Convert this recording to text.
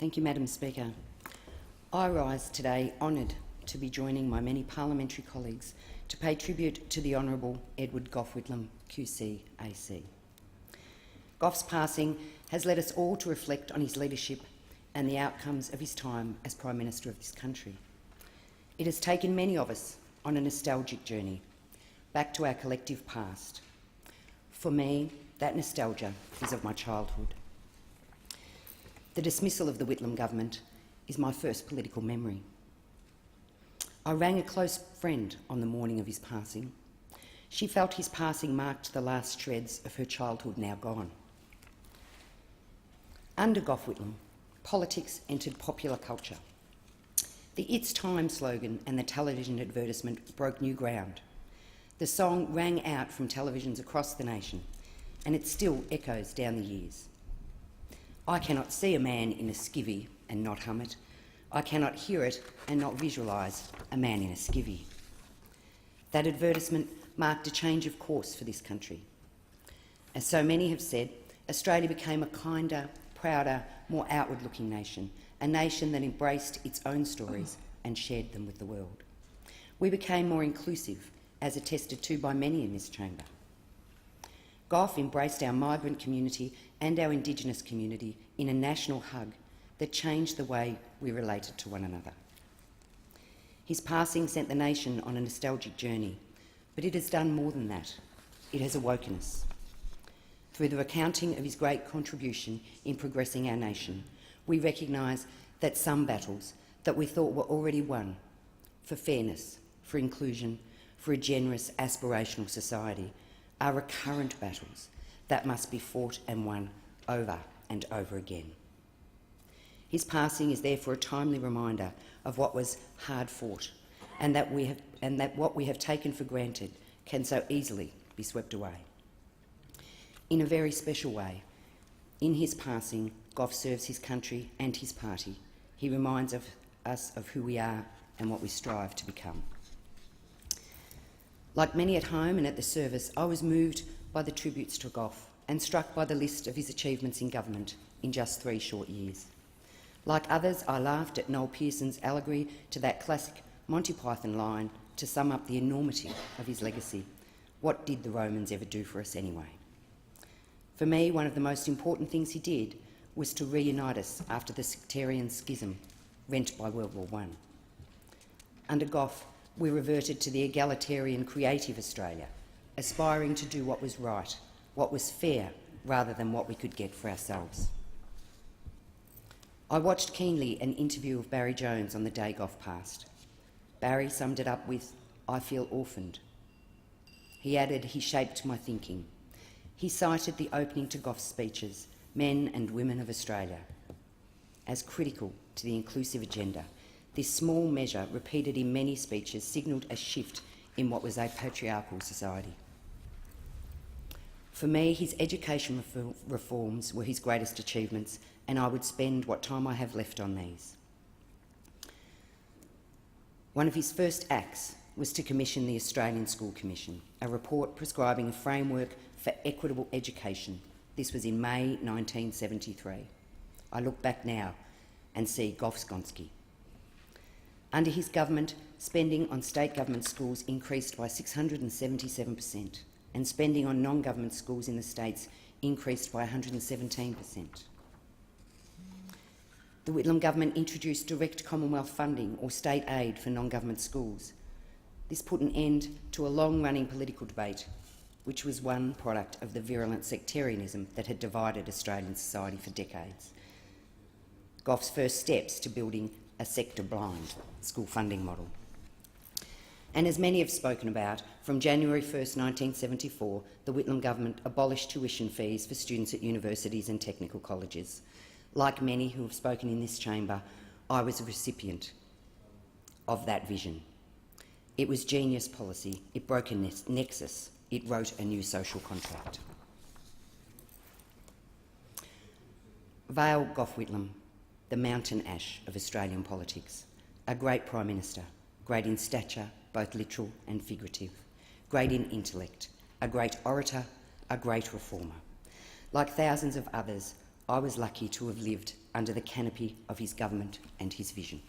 Thank you, Madam Speaker. I rise today honoured to be joining my many parliamentary colleagues to pay tribute to the Honourable Edward Gough Whitlam, QC AC. Gough's passing has led us all to reflect on his leadership and the outcomes of his time as Prime Minister of this country. It has taken many of us on a nostalgic journey back to our collective past. For me, that nostalgia is of my childhood. The dismissal of the Whitlam government is my first political memory. I rang a close friend on the morning of his passing. She felt his passing marked the last shreds of her childhood now gone. Under Gough Whitlam, politics entered popular culture. The It's Time slogan and the television advertisement broke new ground. The song rang out from televisions across the nation, and it still echoes down the years. I cannot see a man in a skivvy and not hum it. I cannot hear it and not visualise a man in a skivvy. That advertisement marked a change of course for this country. As so many have said, Australia became a kinder, prouder, more outward-looking nation, a nation that embraced its own stories and shared them with the world. We became more inclusive, as attested to by many in this chamber. Gough embraced our migrant community and our Indigenous community in a national hug that changed the way we related to one another. His passing sent the nation on a nostalgic journey, but it has done more than that. It has awoken us. Through the recounting of his great contribution in progressing our nation, we recognise that some battles that we thought were already won, for fairness, for inclusion, for a generous, aspirational society, are recurrent battles that must be fought and won over and over again. His passing is therefore a timely reminder of what was hard fought and that what we have taken for granted can so easily be swept away. In a very special way, in his passing, Gough serves his country and his party. He reminds us of who we are and what we strive to become. Like many at home and at the service, I was moved by the tributes to Gough and struck by the list of his achievements in government in just 3 short years. Like others, I laughed at Noel Pearson's allegory to that classic Monty Python line to sum up the enormity of his legacy. What did the Romans ever do for us anyway? For me, one of the most important things he did was to reunite us after the sectarian schism rent by World War I. Under Gough, we reverted to the egalitarian, creative Australia, aspiring to do what was right, what was fair, rather than what we could get for ourselves. I watched keenly an interview of Barry Jones on the day Gough passed. Barry summed it up with, "I feel orphaned." He added, "He shaped my thinking." He cited the opening to Gough's speeches, Men and Women of Australia, as critical to the inclusive agenda. This small measure, repeated in many speeches, signalled a shift in what was a patriarchal society. For me, his education reforms were his greatest achievements, and I would spend what time I have left on these. One of his first acts was to commission the Australian School Commission, a report prescribing a framework for equitable education. This was in May 1973. I look back now and see Gough's Gonski. Under his government, spending on state government schools increased by 677%, and spending on non-government schools in the states increased by 117%. The Whitlam government introduced direct Commonwealth funding or state aid for non-government schools. This put an end to a long-running political debate, which was one product of the virulent sectarianism that had divided Australian society for decades. Gough's first steps to building a sector-blind school funding model. And as many have spoken about, from January 1st, 1974, the Whitlam government abolished tuition fees for students at universities and technical colleges. Like many who have spoken in this chamber, I was a recipient of that vision. It was genius policy. It broke a nexus. It wrote a new social contract. Vale Gough Whitlam, the mountain ash of Australian politics, a great Prime Minister, great in stature, both literal and figurative, great in intellect, a great orator, a great reformer. Like thousands of others, I was lucky to have lived under the canopy of his government and his vision.